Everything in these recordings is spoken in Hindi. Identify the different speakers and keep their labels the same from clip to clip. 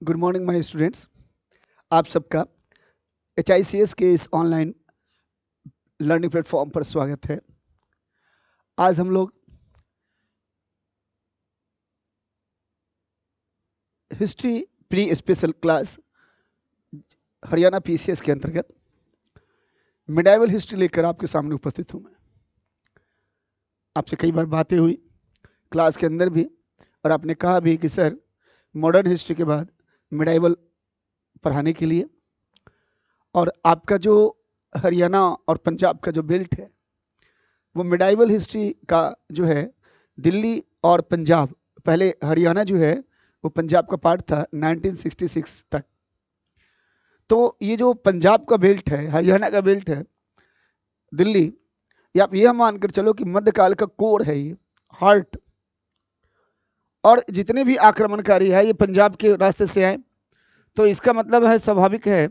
Speaker 1: Good morning my students. आप सबका HICS के इस ऑनलाइन लर्निंग प्लेटफॉर्म पर स्वागत है। आज हम लोग history pre special class Haryana PCS के अंतर्गत मिडाइवल हिस्ट्री लेकर आपके सामने उपस्थित हूँ। मैं आपसे कई बार बातें हुई क्लास के अंदर भी, और आपने कहा भी कि सर मॉडर्न हिस्ट्री के बाद मिडाइवल पढ़ाने के लिए, और आपका जो हरियाणा और पंजाब का जो बेल्ट है वो मिडाइवल हिस्ट्री का जो है दिल्ली और पंजाब, पहले हरियाणा जो है वो पंजाब का पार्ट था 1966 तक। तो ये जो पंजाब का बेल्ट है, हरियाणा का बेल्ट है, दिल्ली, या आप यह मानकर चलो कि मध्यकाल का कोर है, ये हार्ट, और जितने भी आक्रमणकारी है ये पंजाब के रास्ते से आए। तो इसका मतलब है, स्वाभाविक है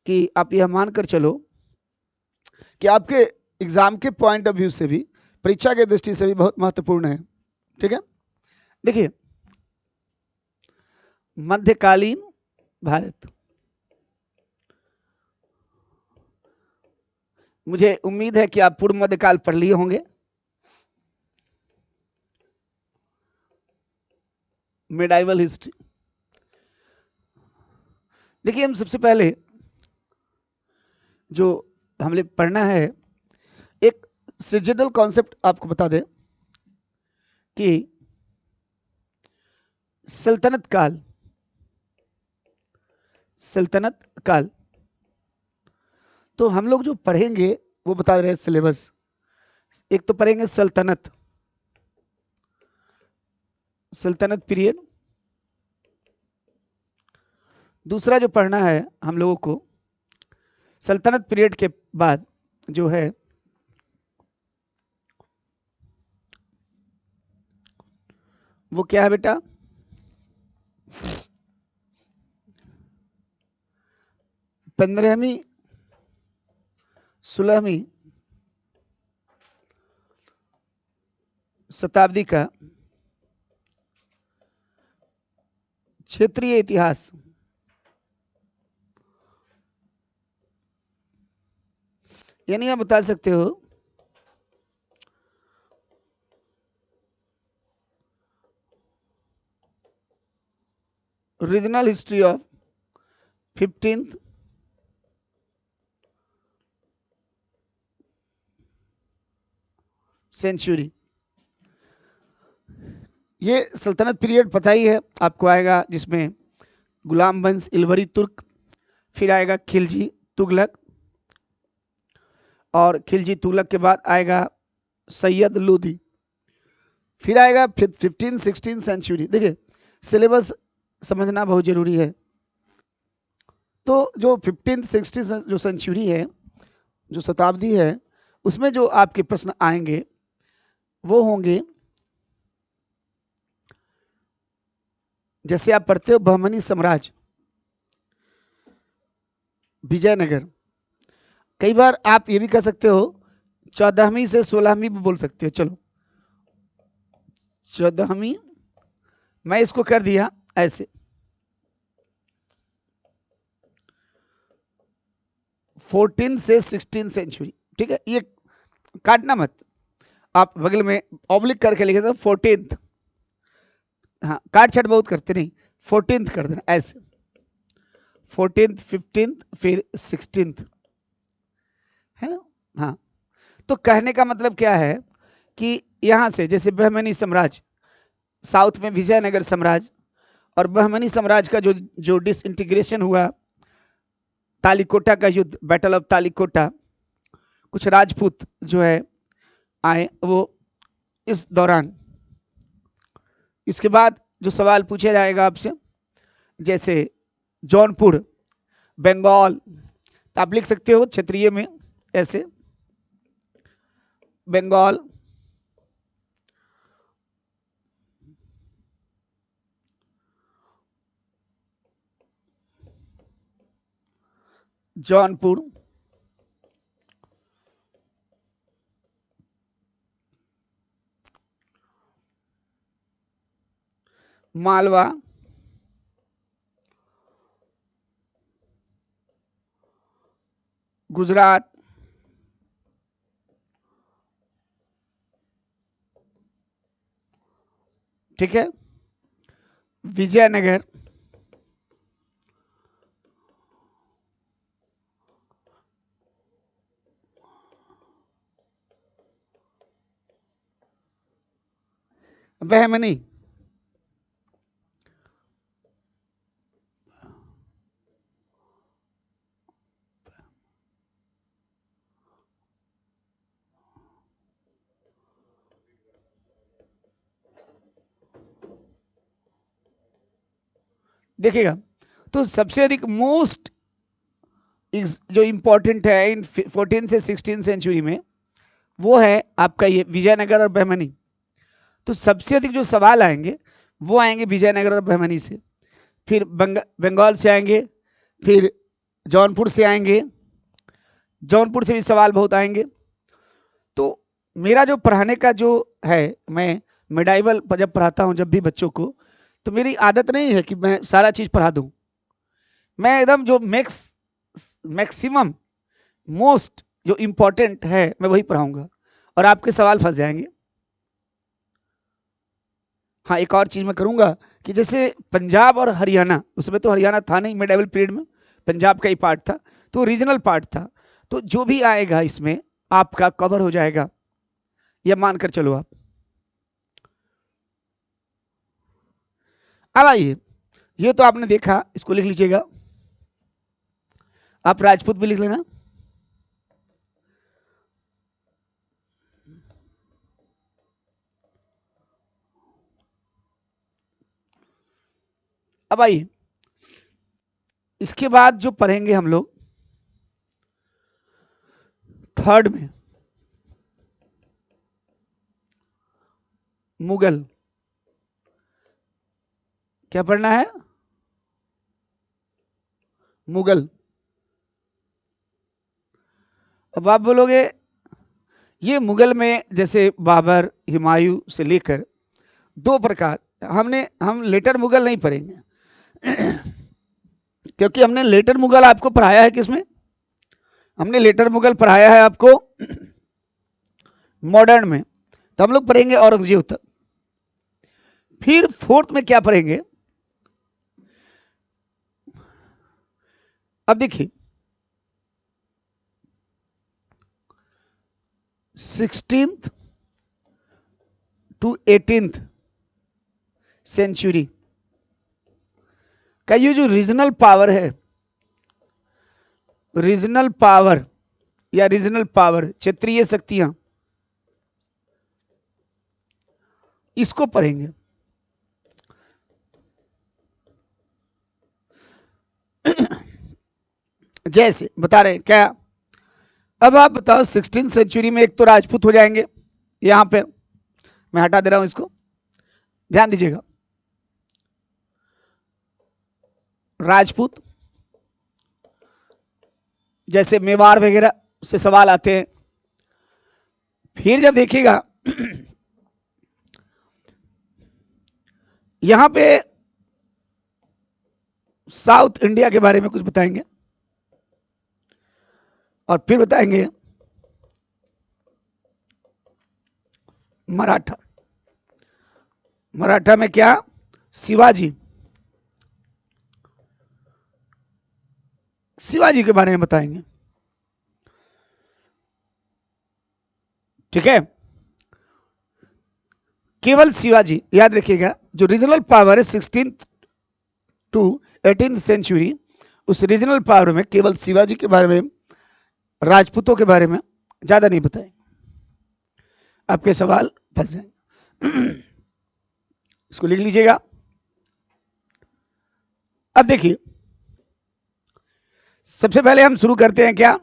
Speaker 1: कि आप यह मानकर चलो कि आपके एग्जाम के पॉइंट ऑफ व्यू से भी, परीक्षा के दृष्टि से भी बहुत महत्वपूर्ण है। ठीक है, देखिए मध्यकालीन भारत, मुझे उम्मीद है कि आप पूर्व मध्यकाल पढ़ लिए होंगे। मिडाइवल हिस्ट्री, देखिए हम सबसे पहले जो हमने पढ़ना है, एक जनरल कॉन्सेप्ट आपको बता दें कि सल्तनत काल, सल्तनत काल, तो हम लोग जो पढ़ेंगे वो बता रहे हैं सिलेबस। एक तो पढ़ेंगे सल्तनत, सल्तनत पीरियड। दूसरा जो पढ़ना है हम लोगों को, सल्तनत पीरियड के बाद जो है वो क्या है बेटा, 15वीं 16वीं शताब्दी का क्षेत्रीय इतिहास। यानी आप बता सकते हो regional history of 15th century. ये सल्तनत पीरियड पता ही है आपको, आएगा जिसमें गुलाम वंश, इलवरी तुर्क, फिर आएगा खिलजी तुगलक, और खिलजी तुगलक के बाद आएगा सैयद लोदी, फिर आएगा 15-16 सेंचुरी। देखिए सिलेबस समझना बहुत जरूरी है। तो जो 15-16 जो सेंचुरी है, जो शताब्दी है, उसमें जो आपके प्रश्न आएंगे वो होंगे, जैसे आप पढ़ते हो बहमनी साम्राज्य, विजयनगर। कई बार आप ये भी कह सकते हो 14वीं से 16वीं भी बोल सकते हो। चलो 14वीं, मैं इसको कर दिया ऐसे, 14 से 16 सेंचुरी। ठीक है, ये काटना मत, आप बगल में ऑब्लिक करके लिखे थे 14th। हाँ, काट छट बहुत करते नहीं, 14th कर देना ऐसे, 14th 15th फिर 16th, है ना। हाँ, तो कहने का मतलब क्या है कि यहां से जैसे बहमनी साम्राज्य, साउथ में विजयनगर साम्राज्य, और बहमनी साम्राज्य का जो जो डिसइंटीग्रेशन हुआ, तालीकोटा का युद्ध, बैटल ऑफ तालीकोटा, कुछ राजपूत जो है आए वो इस दौरान। इसके बाद जो सवाल पूछा जाएगा आपसे, जैसे जौनपुर, बंगाल, तो आप लिख सकते हो क्षेत्रीय में ऐसे, बंगाल, जौनपुर, मालवा, गुजरात, ठीक है, विजयनगर, बहमनी, देखिएगा तो सबसे अधिक मोस्ट जो इंपॉर्टेंट है इन 14 से 16 सेंचुरी में वो है आपका ये विजयनगर और बहमनी। तो सबसे अधिक जो सवाल आएंगे वो आएंगे विजयनगर और बहमनी से, फिर बंगाल से आएंगे, फिर जौनपुर से आएंगे, जौनपुर से भी सवाल बहुत आएंगे। तो मेरा जो पढ़ाने का जो है, मैं मिडाइवल जब पढ़ाता हूं जब भी बच्चों को, तो मेरी आदत नहीं है कि मैं सारा चीज पढ़ा दूं। मैं एकदम जो मैक्सिमम मोस्ट जो इंपॉर्टेंट है मैं वही पढ़ाऊंगा और आपके सवाल फंस जाएंगे। हाँ, एक और चीज मैं करूंगा कि जैसे पंजाब और हरियाणा, उसमें तो हरियाणा था नहीं मिडाइवल पीरियड में, पंजाब का ही पार्ट था, तो रीजनल पार्ट था, तो जो भी आएगा इसमें आपका कवर हो जाएगा, यह मानकर चलो आप। अब आइए, ये तो आपने देखा, इसको लिख लीजिएगा, आप राजपूत भी लिख लेना। अब आइए, इसके बाद जो पढ़ेंगे हम लोग थर्ड में, मुगल। क्या पढ़ना है? मुगल। अब आप बोलोगे ये मुगल में जैसे बाबर, हुमायूं से लेकर दो प्रकार, हम लेटर मुगल नहीं पढ़ेंगे क्योंकि हमने लेटर मुगल आपको पढ़ाया है किसमें? हमने लेटर मुगल पढ़ाया है आपको मॉडर्न में, तो हम लोग पढ़ेंगे औरंगजेब तक। फिर फोर्थ में क्या पढ़ेंगे? अब देखिए 16th टू 18th सेंचुरी का ये जो रीजनल पावर है, रीजनल पावर या रीजनल पावर, क्षेत्रीय शक्तियां, इसको पढ़ेंगे। जैसे बता रहे क्या? अब आप बताओ 16th सेंचुरी में एक तो राजपूत हो जाएंगे, यहां पे मैं हटा दे रहा हूं इसको, ध्यान दीजिएगा, राजपूत, जैसे मेवाड़ वगैरह से सवाल आते हैं। फिर जब देखिएगा यहां पे साउथ इंडिया के बारे में कुछ बताएंगे और फिर बताएंगे मराठा। मराठा में क्या? शिवाजी, शिवाजी के बारे में बताएंगे, ठीक है। केवल शिवाजी, याद रखिएगा, जो रीजनल पावर है 16th टू 18th सेंचुरी, उस रीजनल पावर में केवल शिवाजी के बारे में, राजपूतों के बारे में ज्यादा नहीं बताएंगे, आपके सवाल फंस जाएंगे। इसको लिख लीजिएगा। अब देखिए, सबसे पहले हम शुरू करते हैं क्या?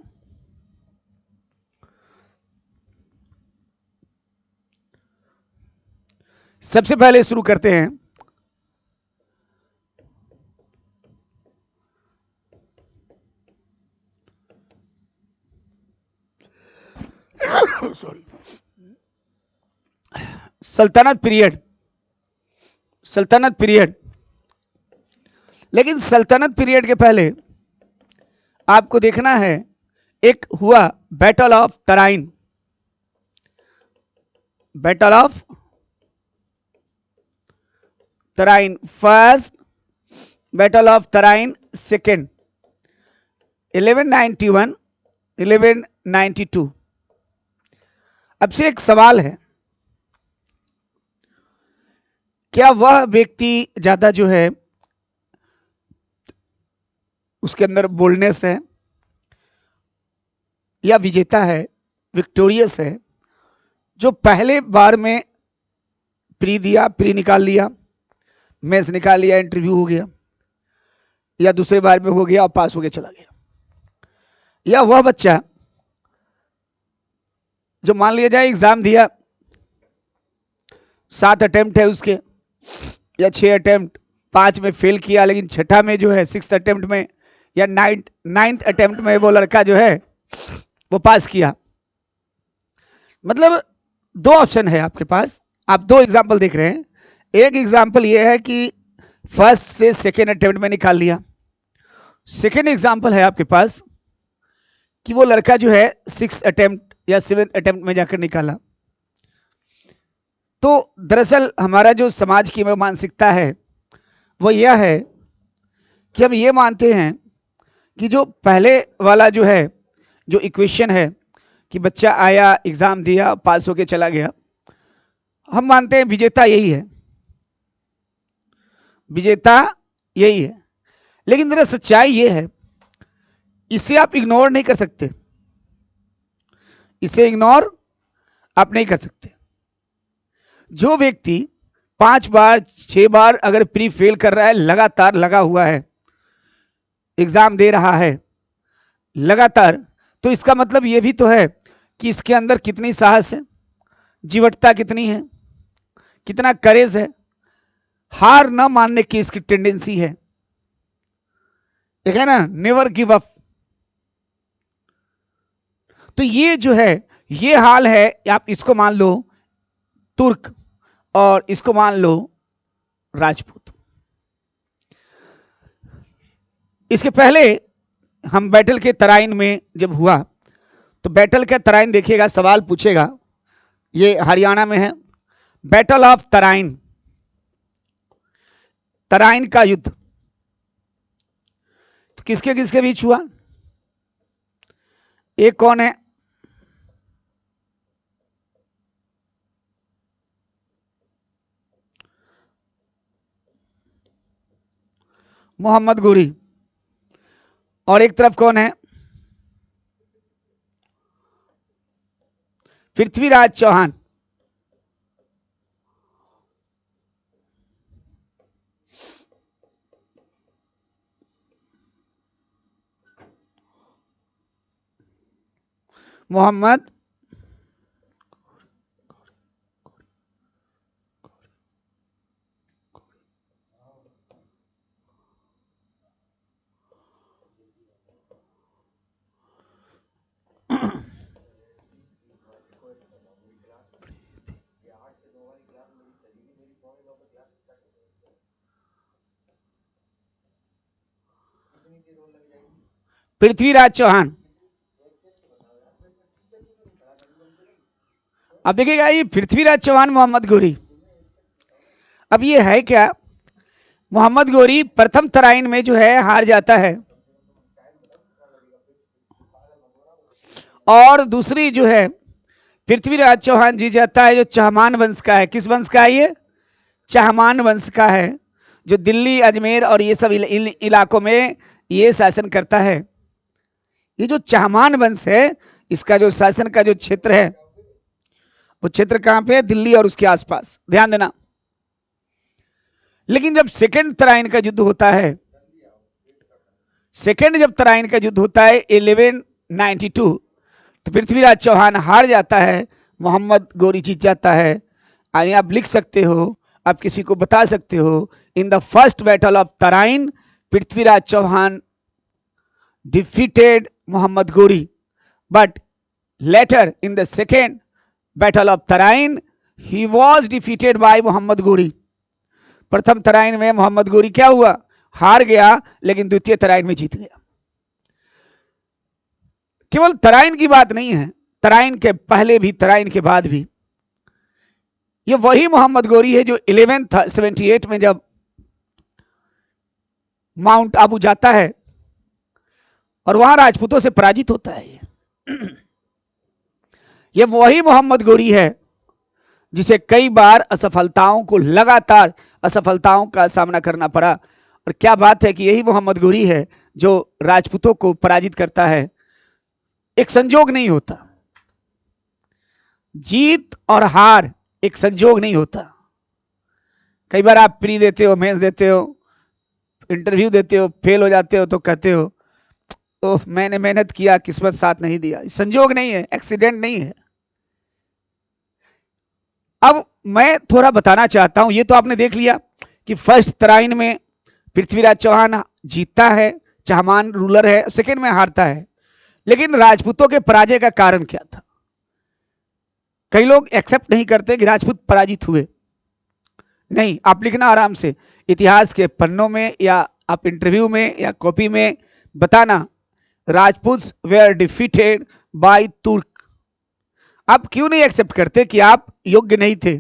Speaker 1: सबसे पहले शुरू करते हैं सॉरी, सल्तनत पीरियड, सल्तनत पीरियड। लेकिन सल्तनत पीरियड के पहले आपको देखना है एक हुआ battle of Tarain, battle of Tarain first, battle of Tarain second, 1191 1192। अब से एक सवाल है, क्या वह व्यक्ति ज्यादा जो है उसके अंदर बोल्डनेस है या विजेता है, विक्टोरियस है, जो पहले बार में प्री दिया, प्री निकाल लिया, मेंस निकाल लिया, इंटरव्यू हो गया, या दूसरे बार में हो गया और पास हो गया चला गया, या वह बच्चा जो मान लिया जाए एग्जाम दिया, 7 अटेम्प्ट है उसके या 6 अटेम्प्ट, 5 में फेल किया, लेकिन छठा में जो है 6th अटेम्प्ट में या 9th अटेम्प्ट में वो लड़का जो है वो पास किया। मतलब दो ऑप्शन है आपके पास, आप दो एग्जाम्पल देख रहे हैं। एक एग्जाम्पल ये है कि फर्स्ट से सेकेंड अटेम्प्ट में निकाल लिया, सेकेंड एग्जाम्पल है आपके पास कि वो लड़का जो है 6th अटेम्प्ट या 7th अटेम्प्ट में जाकर निकाला। तो दरअसल हमारा जो समाज की मानसिकता है वो यह है कि हम ये मानते हैं कि जो पहले वाला जो है, जो इक्वेशन है कि बच्चा आया, एग्जाम दिया, पास होके चला गया, हम मानते हैं विजेता यही है, विजेता यही है। लेकिन मेरा सच्चाई ये है, इसे आप इग्नोर नहीं कर सकते, इसे इग्नोर आप नहीं कर सकते। जो व्यक्ति 5 बार 6 बार अगर प्री फेल कर रहा है, लगातार लगा हुआ है, एग्जाम दे रहा है लगातार, तो इसका मतलब यह भी तो है कि इसके अंदर कितनी साहस है, जीवटता कितनी है, कितना करेज है, हार न मानने की इसकी टेंडेंसी है, एक है ना, नेवर गिव अप। तो ये जो है, ये हाल है, आप इसको मान लो तुर्क और इसको मान लो राजपूत। इसके पहले हम बैटल के तराइन में जब हुआ, तो बैटल का तराइन देखिएगा, सवाल पूछेगा, ये हरियाणा में है, बैटल ऑफ तराइन, तराइन का युद्ध। तो किसके किसके बीच हुआ? एक कौन है? मोहम्मद गोरी। और एक तरफ कौन है? पृथ्वीराज चौहान। मोहम्मद पृथ्वीराज चौहान। अब देखिएगा, ये पृथ्वीराज चौहान, मोहम्मद गोरी। अब ये है क्या, मोहम्मद गोरी प्रथम तराइन में जो है हार जाता है, और दूसरी जो है पृथ्वीराज चौहान जीत जाता है, जो चहमान वंश का है। किस वंश का है ये? चहमान वंश का है, जो दिल्ली, अजमेर और ये सब इलाकों में ये शासन करता है। ये जो चहमान वंश है, इसका जो शासन का जो क्षेत्र है, वो क्षेत्र कहां पे है? दिल्ली और उसके आसपास, ध्यान देना। लेकिन जब सेकेंड तराइन का युद्ध होता है, सेकेंड जब तराइन का युद्ध होता है 1192, तो पृथ्वीराज चौहान हार जाता है, मोहम्मद गोरी जीत जाता है। यानी आप लिख सकते हो, आप किसी को बता सकते हो, in the first battle of Tarain Prithviraj Chauhan defeated Muhammad Gori, but later in the second battle of Tarain he was defeated by Muhammad Gori. प्रथम तराइन में मोहम्मद गोरी क्या हुआ? हार गया, लेकिन द्वितीय तराइन में जीत गया। केवल तराइन की बात नहीं है, तराइन के पहले भी, तराइन के बाद भी। ये वही मोहम्मद गोरी है जो 1178 में जब माउंट आबू जाता है और वहां राजपूतों से पराजित होता है। ये वही मोहम्मद गोरी है जिसे कई बार असफलताओं को, लगातार असफलताओं का सामना करना पड़ा। और क्या बात है कि यही मोहम्मद गोरी है जो राजपूतों को पराजित करता है। एक संजोग नहीं होता, जीत और हार एक संजोग नहीं होता। कई बार आप प्री देते हो, मेंस देते हो, इंटरव्यू देते हो, फेल हो जाते हो तो कहते हो ओह मैंने मेहनत किया, किस्मत साथ नहीं दिया। संजोग नहीं है, एक्सीडेंट नहीं है। अब मैं थोड़ा बताना चाहता हूं, ये तो आपने देख लिया कि फर्स्ट तराइन में पृथ्वीराज चौहान जीतता है, चहमान रूलर है, सेकेंड में हारता है। लेकिन राजपूतों के पराजय का कारण क्या था? कई लोग एक्सेप्ट नहीं करते कि राजपूत पराजित हुए। नहीं, आप लिखना आराम से इतिहास के पन्नों में, या आप इंटरव्यू में या कॉपी में बताना, राजपूत वेयर डिफीटेड बाय तुर्क। आप क्यों नहीं एक्सेप्ट करते कि आप योग्य नहीं थे?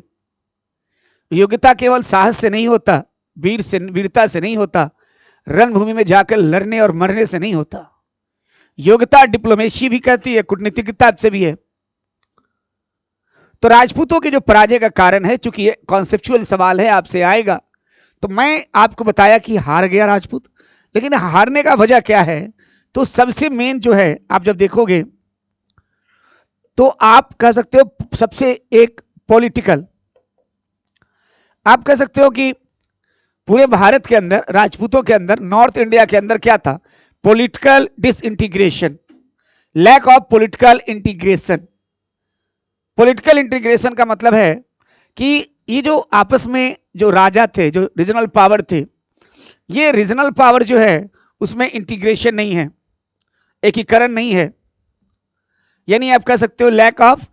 Speaker 1: योग्यता केवल साहस से नहीं होता, वीरता से नहीं होता, रणभूमि में जाकर लड़ने और मरने से नहीं होता। योग्यता डिप्लोमेसी भी कहती है, कूटनीतिकता से भी है। तो राजपूतों के जो पराजय का कारण है, चूंकि ये कॉन्सेप्चुअल सवाल है, आपसे आएगा, तो मैं आपको बताया कि हार गया राजपूत। लेकिन हारने का वजह क्या है? तो सबसे मेन जो है, आप जब देखोगे तो आप कह सकते हो सबसे एक पॉलिटिकल, आप कह सकते हो कि पूरे भारत के अंदर, राजपूतों के अंदर, नॉर्थ इंडिया के अंदर क्या था? Political disintegration, lack of political integration. Political integration का मतलब है कि ये जो आपस में जो राजा थे, जो रीजनल पावर थे, ये रीजनल पावर जो है उसमें इंटीग्रेशन नहीं है, एकीकरण नहीं है। यानी आप कह सकते हो लैक ऑफ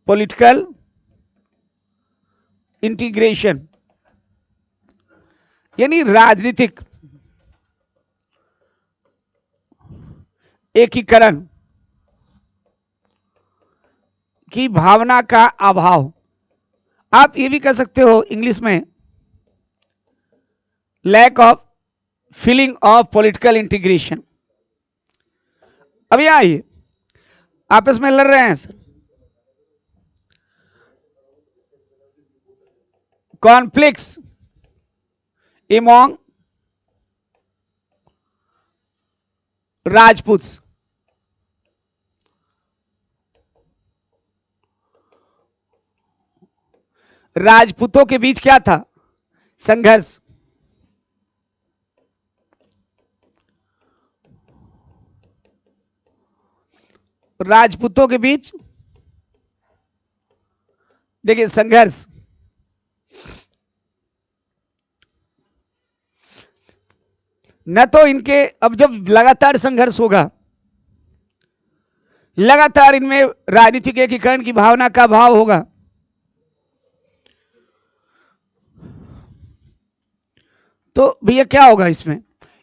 Speaker 1: पॉलिटिकल इंटीग्रेशन, यानी राजनीतिक एकीकरण की भावना का अभाव। आप ये भी कह सकते हो इंग्लिश में lack of feeling of political integration. अब यहां आइए, आपस में लड़ रहे हैं सर, कॉन्फ्लिक्ट्स among राजपूत्स। राजपूतों के बीच क्या था? संघर्ष। राजपूतों के बीच देखिए संघर्ष। न तो इनके, अब जब लगातार संघर्ष होगा, लगातार इनमें राजनीतिक एकीकरण की भावना का अभाव होगा, तो भैया क्या होगा इसमें?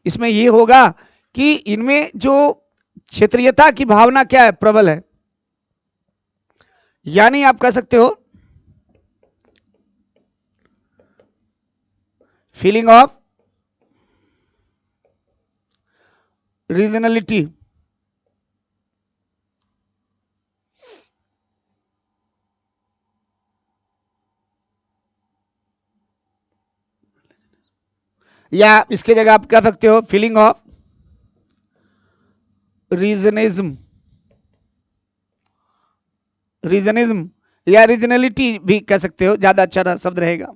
Speaker 1: इसमें यह होगा कि इनमें जो क्षेत्रीयता की भावना क्या है? प्रबल है। यानी आप कह सकते हो फीलिंग ऑफ रीजनलिटी, या इसके जगह आप कह सकते हो फीलिंग ऑफ रीजनिज्म, रीजनिज्म या रीजनलिटी भी कह सकते हो, ज्यादा अच्छा शब्द रहेगा।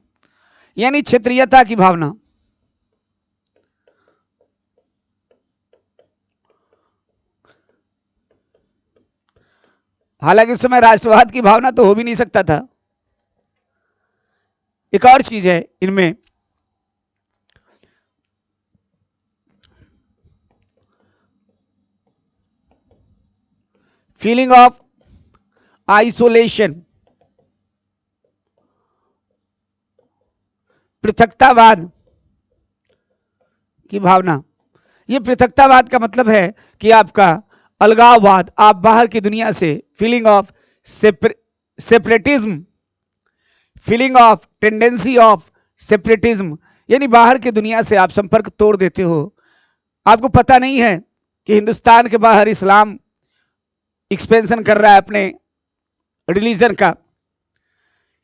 Speaker 1: यानी क्षेत्रीयता की भावना। हालांकि उस समय राष्ट्रवाद की भावना तो हो भी नहीं सकता था। एक और चीज है इनमें, फीलिंग ऑफ आइसोलेशन, पृथकतावाद, की भावना। ये पृथकतावाद का मतलब है कि आपका अलगाववाद, आप बाहर की दुनिया से feeling of separatism, feeling of tendency of separatism, यानी बाहर की दुनिया से आप संपर्क तोड़ देते हो। आपको पता नहीं है कि हिंदुस्तान के बाहर इस्लाम एक्सपेंशन कर रहा है अपने रिलीजन का।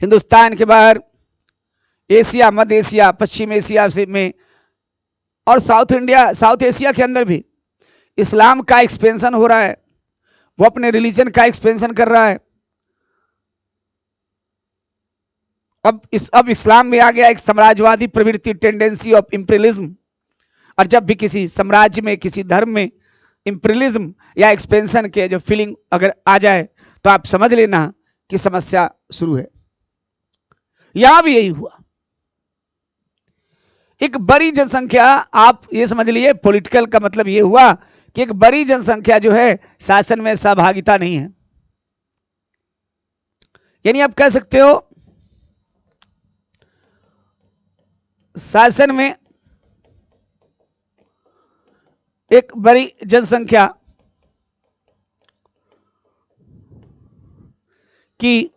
Speaker 1: हिंदुस्तान के बाहर एशिया, मध्य एशिया, पश्चिम एशिया से में और साउथ इंडिया, साउथ एशिया के अंदर भी इस्लाम का एक्सपेंशन हो रहा है। वो अपने रिलीजन का एक्सपेंशन कर रहा है। अब इस्लाम में आ गया एक साम्राज्यवादी प्रवृत्ति, टेंडेंसी ऑफ इंपीरियलिज्म। और जब भी किसी साम्राज्य में, किसी धर्म में इंपीरियलिज्म या एक्सपेंशन के जो फीलिंग अगर आ जाए तो आप समझ लेना कि समस्या शुरू है। यहां भी यही हुआ। एक बड़ी जनसंख्या, आप ये समझ लिए पॉलिटिकल का मतलब ये हुआ कि एक बड़ी जनसंख्या जो है शासन में सहभागिता नहीं है। यानी आप कह सकते हो शासन में एक बड़ी जनसंख्या की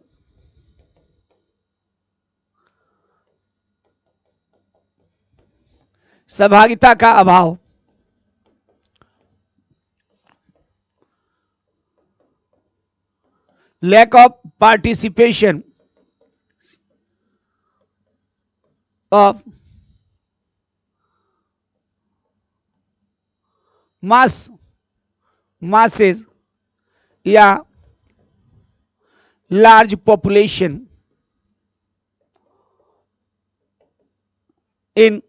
Speaker 1: सहभागिता का अभाव, lack of participation of masses या large population in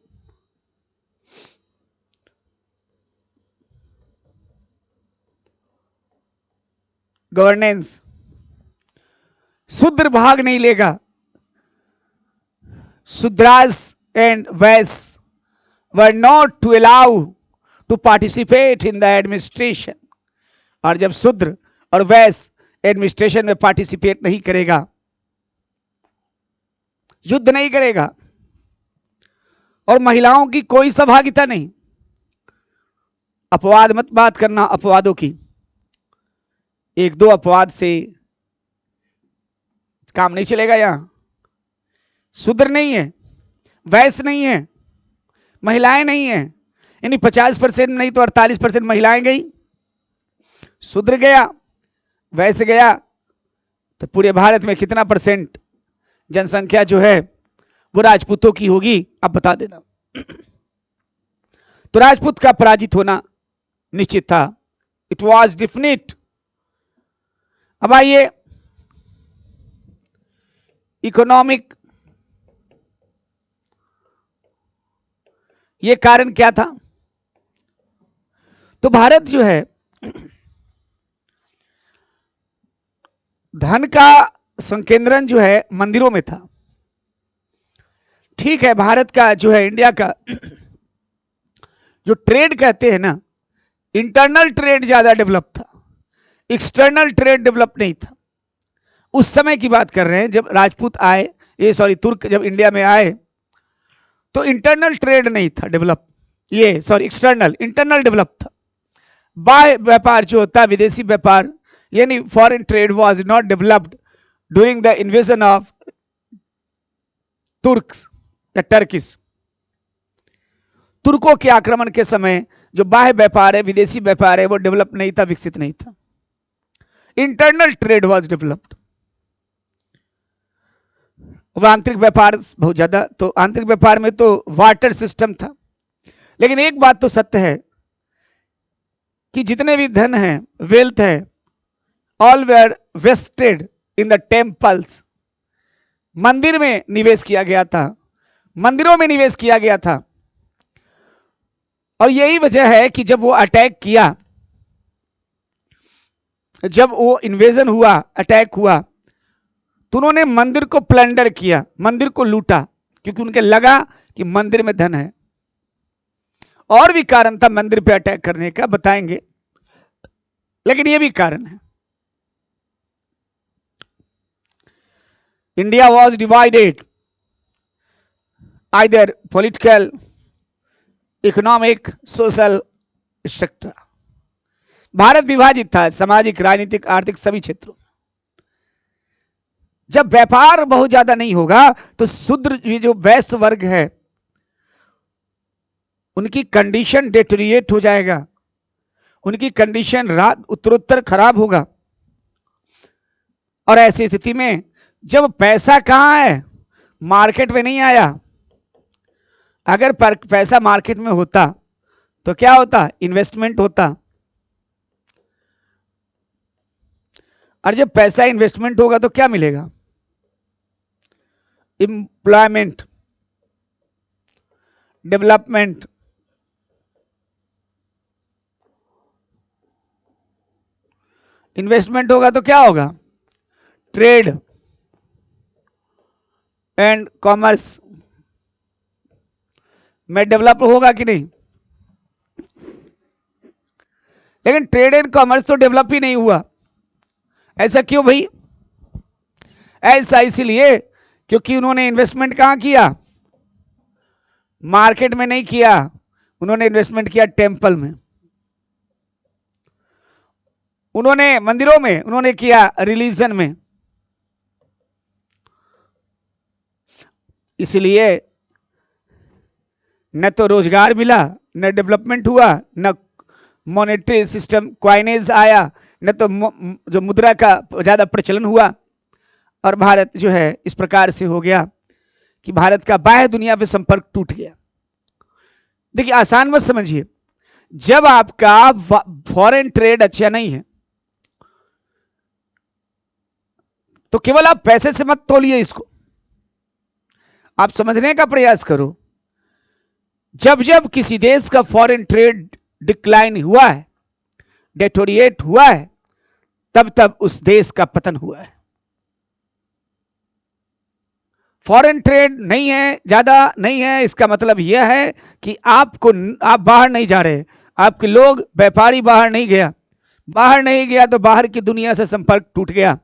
Speaker 1: गवर्नेंस। शूद्र भाग नहीं लेगा। Sudras and Vaishyas were not to allow to participate in the administration। और जब शूद्र और वैश्य एडमिनिस्ट्रेशन में पार्टिसिपेट नहीं करेगा, युद्ध नहीं करेगा और महिलाओं की कोई सहभागिता नहीं। अपवाद मत बात करना, अपवादों की। एक दो अपवाद से काम नहीं चलेगा। यहां शूद्र नहीं है, वैश्य नहीं है, महिलाएं नहीं है, यानी 50% नहीं तो 48% महिलाएं गई, शूद्र गया, वैश्य गया, तो पूरे भारत में कितना परसेंट जनसंख्या जो है वो राजपूतों की होगी, आप बता देना। तो राजपूत का पराजित होना निश्चित था। It was definite. अब आइए इकोनॉमिक, ये कारण क्या था? तो भारत जो है धन का संकेंद्रण जो है मंदिरों में था। ठीक है, भारत का जो है, इंडिया का जो ट्रेड कहते हैं ना, इंटरनल ट्रेड ज्यादा डेवलप था, एक्सटर्नल ट्रेड डेवलप नहीं था। उस समय की बात कर रहे हैं जब राजपूत आए, ये सॉरी तुर्क जब इंडिया में आए, तो इंटरनल ट्रेड नहीं था डेवलप, ये सॉरी एक्सटर्नल, इंटरनल डेवलप था। बाह्य व्यापार जो होता है, विदेशी व्यापार, यानी foreign trade was not developed during the invasion of Turks या टर्किस। तुर्कों के आक्रमण के समय जो बाह्य व्यापार है, विदेशी व्यापार है, वो डेवलप नहीं था, विकसित नहीं था। Internal trade was developed. आंतरिक व्यापार बहुत ज्यादा, तो आंतरिक व्यापार में तो वाटर सिस्टम था। लेकिन एक बात तो सत्य है कि जितने भी धन है, वेल्थ है, all were wasted in the temples. मंदिर में निवेश किया गया था, मंदिरों में निवेश किया गया था। और यही वजह है कि जब वो अटैक किया, जब वो इन्वेजन हुआ, अटैक हुआ, तो उन्होंने मंदिर को प्लंडर किया, मंदिर को लूटा, क्योंकि उनके लगा कि मंदिर में धन है। और भी कारण था मंदिर पे अटैक करने का, बताएंगे, लेकिन ये भी कारण है। India was divided either political, economic social structure. Bharat विभाजित था सामाजिक, राजनीतिक, आर्थिक सभी क्षेत्रों। जब व्यापार बहुत ज्यादा नहीं होगा तो शूद्र, ये जो वैश्य वर्ग है, उनकी कंडीशन डेटोरिएट हो जाएगा, उनकी कंडीशन रात उत्तरोत्तर खराब होगा। और ऐसी स्थिति में जब पैसा कहां है, मार्केट में नहीं आया। अगर पैसा मार्केट में होता तो क्या होता, इन्वेस्टमेंट होता। और जब पैसा इन्वेस्टमेंट होगा तो क्या मिलेगा, एम्प्लॉयमेंट, डेवलपमेंट। इन्वेस्टमेंट होगा तो क्या होगा, ट्रेड एंड कॉमर्स में डेवलप होगा कि नहीं। लेकिन ट्रेड एंड कॉमर्स तो डेवलप ही नहीं हुआ। ऐसा क्यों भाई? ऐसा इसलिए क्योंकि उन्होंने इन्वेस्टमेंट कहां किया, मार्केट में नहीं किया, उन्होंने इन्वेस्टमेंट किया टेंपल में, उन्होंने मंदिरों में, उन्होंने किया रिलीजन में। इसलिए न तो रोजगार मिला, न डेवलपमेंट हुआ, न मॉनेटरी सिस्टम क्वाइनेज आया, न तो जो मुद्रा का ज्यादा प्रचलन हुआ। और भारत जो है इस प्रकार से हो गया कि भारत का बाह्य दुनिया पे संपर्क टूट गया। देखिए आसान मत समझिए, जब आपका फॉरेन ट्रेड अच्छा नहीं है तो केवल आप पैसे से मत तोलिए इसको, आप समझने का प्रयास करो। जब जब किसी देश का फॉरेन ट्रेड डिक्लाइन हुआ है, डेटोरिएट हुआ है, तब तब उस देश का पतन हुआ है। फॉरेन ट्रेड नहीं है, ज्यादा नहीं है, इसका मतलब यह है कि आप बाहर नहीं जा रहे, आपके लोग, व्यापारी बाहर नहीं गया, बाहर नहीं गया तो बाहर की दुनिया से संपर्क टूट गया,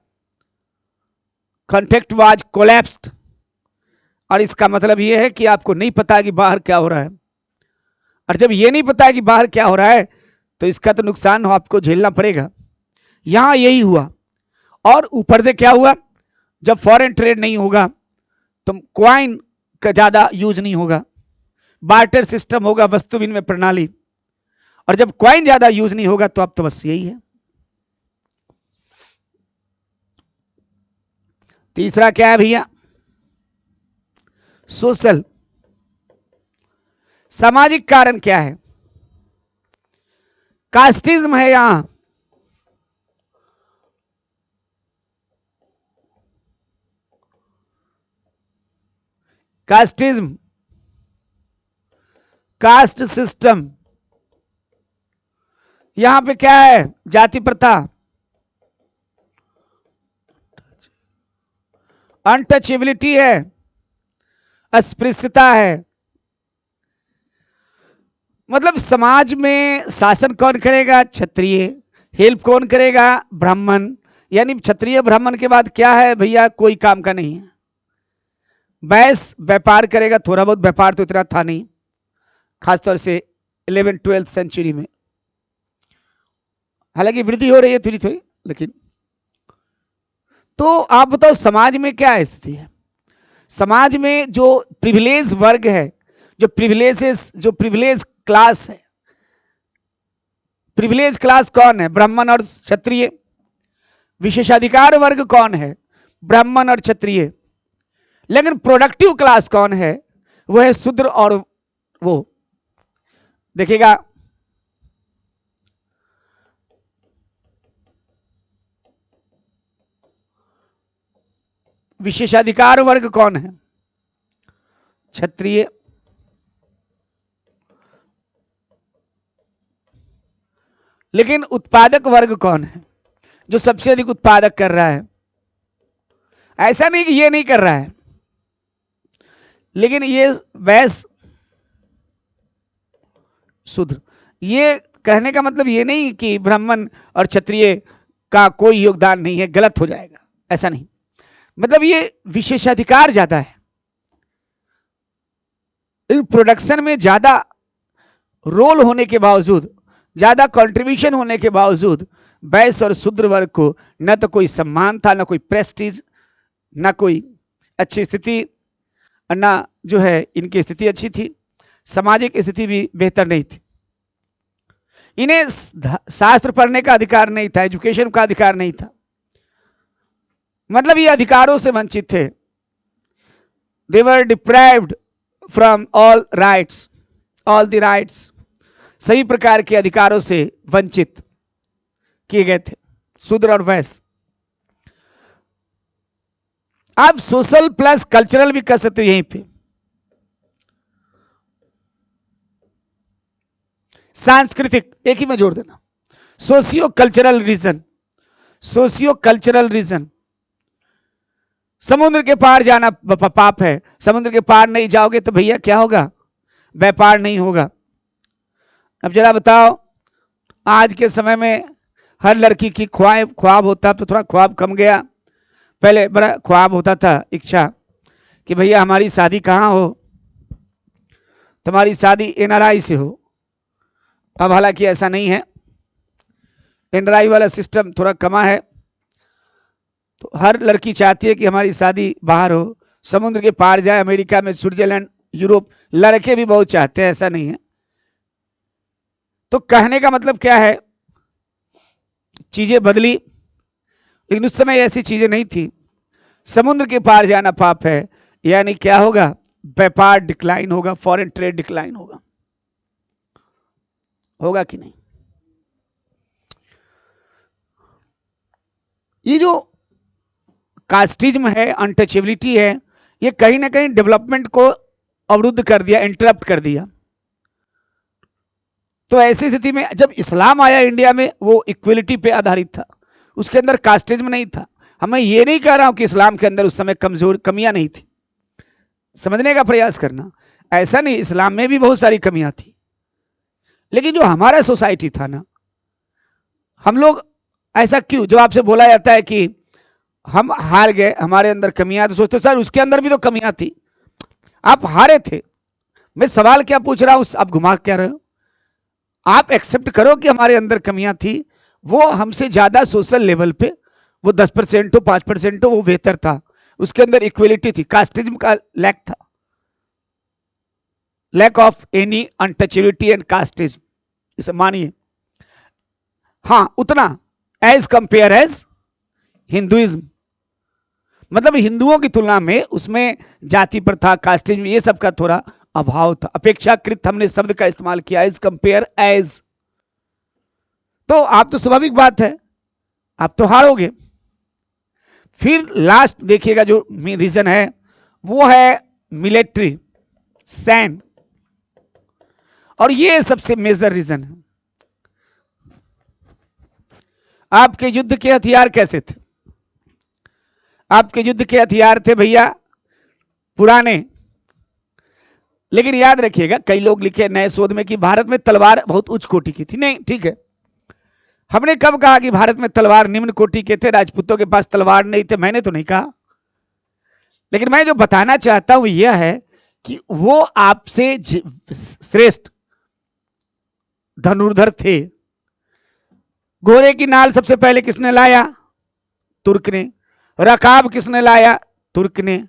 Speaker 1: कॉन्टेक्ट वाज कोलैप्स्ड। और इसका मतलब यह है कि आपको नहीं पता कि बाहर क्या हो रहा है। और जब यह नहीं पता कि बाहर क्या हो रहा है तो इसका तो नुकसान आपको झेलना पड़ेगा। यहां यही हुआ। और ऊपर से क्या हुआ, जब फॉरेन ट्रेड नहीं होगा तो क्वाइन का ज्यादा यूज नहीं होगा, बार्टर सिस्टम होगा, वस्तु विनिमय प्रणाली। और जब क्वाइन ज्यादा यूज नहीं होगा तो अब तो बस यही है। तीसरा क्या है भैया, सोशल, सामाजिक कारण क्या है, कास्टिज्म है यहां। कास्टिज्म, कास्ट सिस्टम, यहां पे क्या है, जाति प्रथा, अनटचेबिलिटी है, अस्पृश्यता है। मतलब समाज में शासन कौन करेगा, क्षत्रिय। हेल्प कौन करेगा, ब्राह्मण। यानी क्षत्रिय ब्राह्मण के बाद क्या है भैया, कोई काम का नहीं है। वैश्य व्यापार करेगा, थोड़ा बहुत व्यापार तो इतना था नहीं, खासतौर से 11th-12th सेंचुरी में। हालांकि वृद्धि हो रही है थोड़ी थोड़ी, लेकिन तो आप बताओ समाज में क्या स्थिति है। समाज में जो प्रिविलेज वर्ग है, जो प्रिविलेज क्लास है, प्रिविलेज क्लास कौन है, ब्राह्मण और क्षत्रिय। विशेषाधिकार वर्ग कौन है, ब्राह्मण और क्षत्रिय। लेकिन प्रोडक्टिव क्लास कौन है, वो है शूद्र और वो देखिएगा विशेषाधिकार वर्ग कौन है, क्षत्रिय। लेकिन उत्पादक वर्ग कौन है, जो सबसे अधिक उत्पादक कर रहा है। ऐसा नहीं कि ये नहीं कर रहा है, लेकिन ये वैश्य शूद्र। ये कहने का मतलब ये नहीं कि ब्राह्मण और क्षत्रिय का कोई योगदान नहीं है, गलत हो जाएगा, ऐसा नहीं। मतलब ये विशेषाधिकार ज्यादा है, प्रोडक्शन में ज्यादा रोल होने के बावजूद, ज्यादा कंट्रीब्यूशन होने के बावजूद वैश्य और शूद्र वर्ग को न तो कोई सम्मान था, न कोई प्रेस्टीज, न कोई अच्छी स्थिति, न जो है इनकी स्थिति अच्छी थी, सामाजिक स्थिति भी बेहतर नहीं थी। इन्हें शास्त्र पढ़ने का अधिकार नहीं था, एजुकेशन का अधिकार नहीं था, मतलब ये अधिकारों से वंचित थे। They were deprived from all rights, all the rights, सभी प्रकार के अधिकारों से वंचित किए गए थे शूद्र और वैश्य। आप सोशल प्लस कल्चरल भी कर सकते हो यहीं पे। सांस्कृतिक एक ही में जोड़ देना, socio cultural reason, socio cultural reason. समुद्र के पार जाना पाप है, समुद्र के पार नहीं जाओगे तो भैया क्या होगा, व्यापार नहीं होगा। अब जरा बताओ, आज के समय में हर लड़की की ख्वाब होता, तो थोड़ा ख्वाब कम गया। पहले बड़ा ख्वाब होता था, इच्छा कि भैया हमारी शादी कहाँ हो, तुम्हारी शादी एनआरआई से हो। अब हालांकि ऐसा नहीं है, एनआरआई वाला सिस्टम थोड़ा कमा है, तो हर लड़की चाहती है कि हमारी शादी बाहर हो, समुद्र के पार जाए, अमेरिका में, स्विट्जरलैंड, यूरोप। लड़के भी बहुत चाहते हैं, ऐसा नहीं है। तो कहने का मतलब क्या है, चीजें बदली, लेकिन उस समय ऐसी चीजें नहीं थी। समुद्र के पार जाना पाप है, यानी क्या होगा, व्यापार डिक्लाइन होगा, फॉरेन ट्रेड डिक्लाइन होगा। होगा कि नहीं? ये जो कास्टिज्म है, अनटचेबिलिटी है, ये कहीं ना कहीं डेवलपमेंट को अवरुद्ध कर दिया, इंटरप्ट कर दिया। तो ऐसी स्थिति में जब इस्लाम आया इंडिया में, वो इक्वलिटी पे आधारित था, उसके अंदर कास्टिज्म नहीं था। हमें ये नहीं कह रहा हूं कि इस्लाम के अंदर उस समय कमियां नहीं थी, समझने का प्रयास करना। ऐसा नहीं, इस्लाम में भी बहुत सारी कमियां थी, लेकिन जो हमारा सोसाइटी था ना, हम लोग ऐसा क्यों, जब आपसे बोला जाता है कि हम हार गए, हमारे अंदर कमियां, तो सोचते सर उसके अंदर भी तो कमियां थी, आप हारे थे। मैं सवाल क्या पूछ रहा हूं, आप घुमा क्या रहे हो? आप एक्सेप्ट करो कि हमारे अंदर कमियां थी, वो हमसे ज्यादा सोशल लेवल पे, वो 10% हो, 5% हो, वो बेहतर था, उसके अंदर इक्वलिटी थी, कास्टिज्म का लैक था, lack of any untouchability and casteism, इसे मानिए। हाँ, उतना एज कंपेयर एज हिंदुइज्म, मतलब हिंदुओं की तुलना में उसमें जाति प्रथा, कास्टिज्म, ये सब का थोड़ा अभाव था, अपेक्षाकृत हमने शब्द का इस्तेमाल किया, एज कंपेयर एज। तो आप तो स्वाभाविक बात है, आप तो हारोगे। फिर लास्ट देखिएगा जो रीजन है, वो है मिलिट्री, सैन्य, और ये सबसे मेजर रीजन है। आपके युद्ध के हथियार कैसे थे? आपके युद्ध के हथियार थे भैया पुराने, लेकिन याद रखिएगा, कई लोग लिखे नए शोध में कि भारत में तलवार बहुत उच्च कोटि की थी। नहीं, ठीक है, हमने कब कहा कि भारत में तलवार निम्न कोटि के थे, राजपूतों के पास तलवार नहीं थे? मैंने तो नहीं कहा, लेकिन मैं जो बताना चाहता हूं यह है कि वो आपसे श्रेष्ठ धनुर्धर थे। घोड़े की नाल सबसे पहले किसने लाया? तुर्क ने। रकाब किसने लाया? तुर्क ने।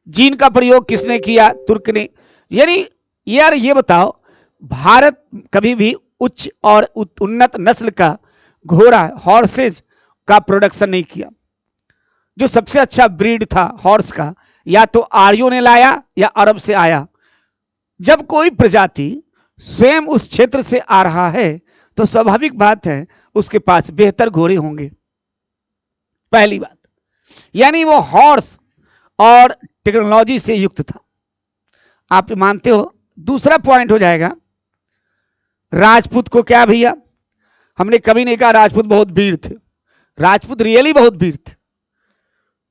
Speaker 1: जीन का प्रयोग किसने किया? तुर्क ने। यानी यार ये बताओ, भारत कभी भी उच्च और उन्नत नस्ल का घोड़ा, हॉर्सेज का प्रोडक्शन नहीं किया। जो सबसे अच्छा ब्रीड था हॉर्स का, या तो आर्यों ने लाया या अरब से आया। जब कोई प्रजाति स्वयं उस क्षेत्र से आ रहा है तो स्वाभाविक बात है उसके पास बेहतर घोड़े होंगे, पहली बात। यानी वो हॉर्स और टेक्नोलॉजी से युक्त था, आप मानते हो? दूसरा पॉइंट हो जाएगा, राजपूत को क्या भैया, हमने कभी नहीं कहा राजपूत बहुत वीर थे, राजपूत रियली बहुत वीर थे,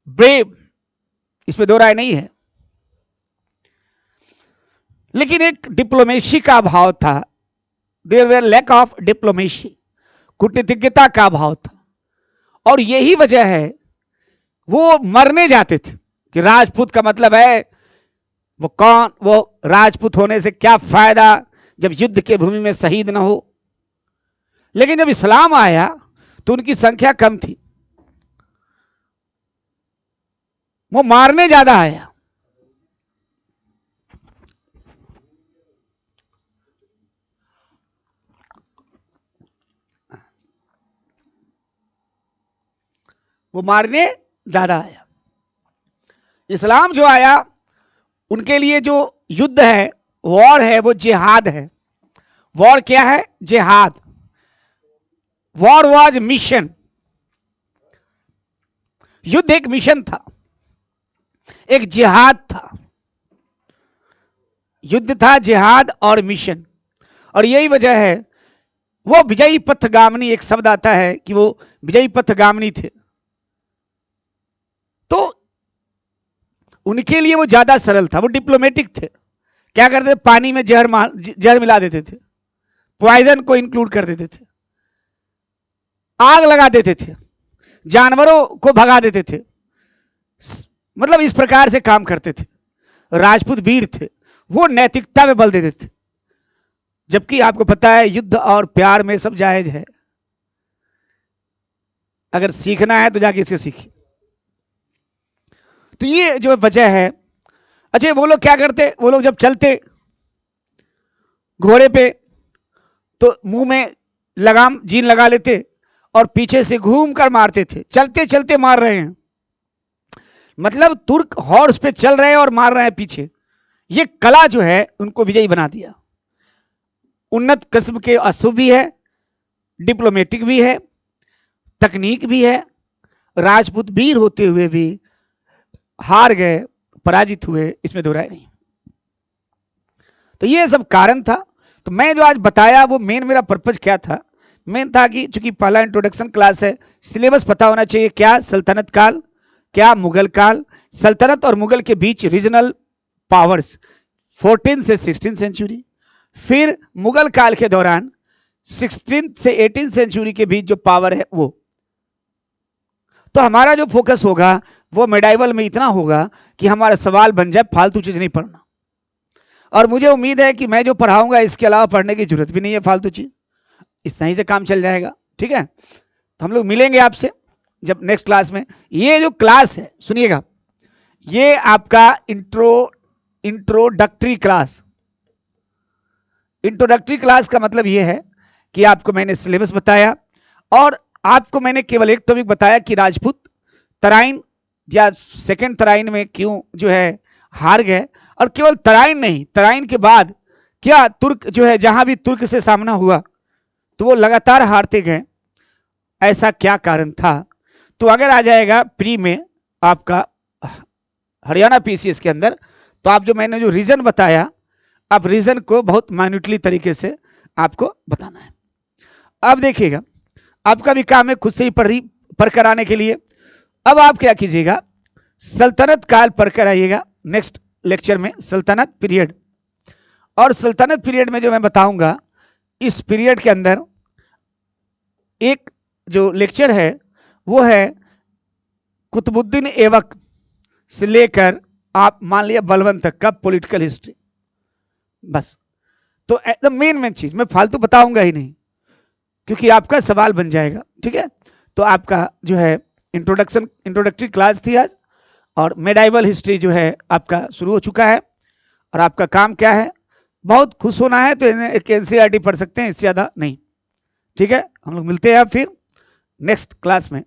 Speaker 1: ब्रेव, इसमें दो राय नहीं है, लेकिन एक डिप्लोमेसी का अभाव था। There were lack of diplomacy, कूटनीतिज्ञता का अभाव था, और यही वजह है वो मरने जाते थे कि राजपूत का मतलब है वो कौन, वो राजपूत होने से क्या फायदा जब युद्ध के भूमि में शहीद ना हो। लेकिन जब इस्लाम आया तो उनकी संख्या कम थी, वो मारने ज्यादा आया। वो मारने ज्यादा आया। इस्लाम जो आया उनके लिए जो युद्ध है, वॉर है, वो जिहाद है। वॉर क्या है? जिहाद। War was mission. युद्ध एक मिशन था, एक जिहाद था। युद्ध था, जिहाद और मिशन। और यही वजह है वो विजयी पथगामिनी, एक शब्द आता है कि वो विजयी पथगामिनी थे। तो उनके लिए वो ज्यादा सरल था, वो डिप्लोमेटिक थे। क्या करते थे? पानी में जहर मिला देते थे, पॉइजन को इंक्लूड कर देते थे, आग लगा देते थे, जानवरों को भगा देते थे। मतलब इस प्रकार से काम करते थे। राजपूत वीर थे, वो नैतिकता में बल देते थे। जबकि आपको पता है युद्ध और प्यार में सब जायज है। अगर सीखना है तो जाके इसे सीखिए। तो ये जो वजह है। अच्छा, वो लोग क्या करते? वो लोग जब चलते घोड़े पे तो मुंह में लगाम, जीन लगा लेते और पीछे से घूम कर मारते थे। चलते चलते मार रहे हैं, मतलब तुर्क हॉर्स पे चल रहे हैं और मार रहे हैं पीछे। ये कला जो है उनको विजयी बना दिया। उन्नत किस्म के अस्त्र भी है, डिप्लोमेटिक भी है, तकनीक भी है। राजपूत वीर होते हुए भी हार गए, पराजित हुए, इसमें दो राय नहीं। तो ये सब कारण था। तो मैं जो आज बताया वो मेन मेरा पर्पज क्या था? मेन था कि चूंकि पहला इंट्रोडक्शन क्लास है, सिलेबस पता होना चाहिए। क्या सल्तनत काल, क्या मुगल काल, सल्तनत और मुगल के बीच रीजनल पावर्स 14 से 16 सेंचुरी, फिर मुगल काल के दौरान 16 से 18 सेंचुरी के बीच जो पावर है वो। तो हमारा जो फोकस होगा वो मेडाइवल में इतना होगा कि हमारा सवाल बन जाए, फालतू चीज नहीं पढ़ना। और मुझे उम्मीद है कि मैं जो पढ़ाऊंगा इसके अलावा पढ़ने की जरूरत भी नहीं है फालतू चीज, इतना ही से काम चल जाएगा। ठीक है, तो हम लोग मिलेंगे आपसे जब नेक्स्ट क्लास में। ये जो क्लास है सुनिएगा, ये आपका इंट्रोडक्टरी क्लास। इंट्रोडक्टरी क्लास का मतलब ये है कि आपको मैंने सिलेबस बताया और आपको मैंने केवल एक टॉपिक बताया कि राजपूत तराइन या सेकंड तराइन में क्यों जो है हार गए। और केवल तराइन नहीं, तराइन के बाद क्या तुर्क जो है, जहां भी तुर्क से सामना हुआ तो वो लगातार हारते गए, ऐसा क्या कारण था। तो अगर आ जाएगा प्री में आपका हरियाणा पीसीएस के अंदर, तो आप जो मैंने जो रीजन बताया, आप रीजन को बहुत माइन्यूटली तरीके से आपको बताना है। अब देखिएगा, आपका भी काम है खुद से ही पढ़ कर आने के लिए। अब आप क्या कीजिएगा, सल्तनत काल पढ़ कर आइएगा नेक्स्ट लेक्चर में, सल्तनत पीरियड। और सल्तनत पीरियड में जो मैं बताऊंगा, इस पीरियड के अंदर एक जो लेक्चर है वो है कुतुबुद्दीन ऐबक से लेकर आप मान लिया बलबन तक का पॉलिटिकल हिस्ट्री। बस, तो एकदम मेन चीज मैं फालतू बताऊंगा ही नहीं, क्योंकि आपका सवाल बन जाएगा। ठीक है, तो आपका जो है इंट्रोडक्टरी क्लास थी आज, और मेडाइवल हिस्ट्री जो है आपका शुरू हो चुका है। और आपका काम क्या है? बहुत खुश होना है तो एक एनसीईआरटी पढ़ सकते हैं, इससे ज्यादा नहीं। ठीक है, हम लोग मिलते हैं फिर नेक्स्ट क्लास में।